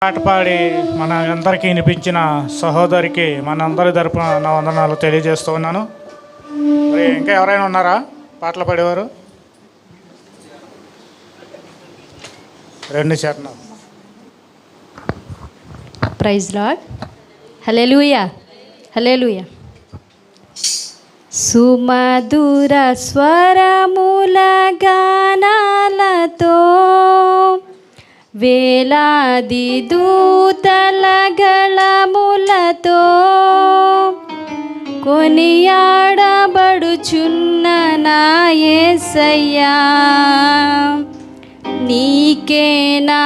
పాట పాడి మన అందరికీ వినిపించిన సహోదరికి మనందరి తరపున నా వందనాలు తెలియజేస్తూ ఉన్నాను. మరి ఇంకా ఎవరైనా ఉన్నారా పాటలు పాడేవారు? రెండు చరణాలు. Praise Lord. Hallelujah, hallelujah. సుమధుర స్వరముల గానాలతో వేలాది దూతల గళములతో కొనియాడబడుచున్న నా యేసయ్యా, నీకే నా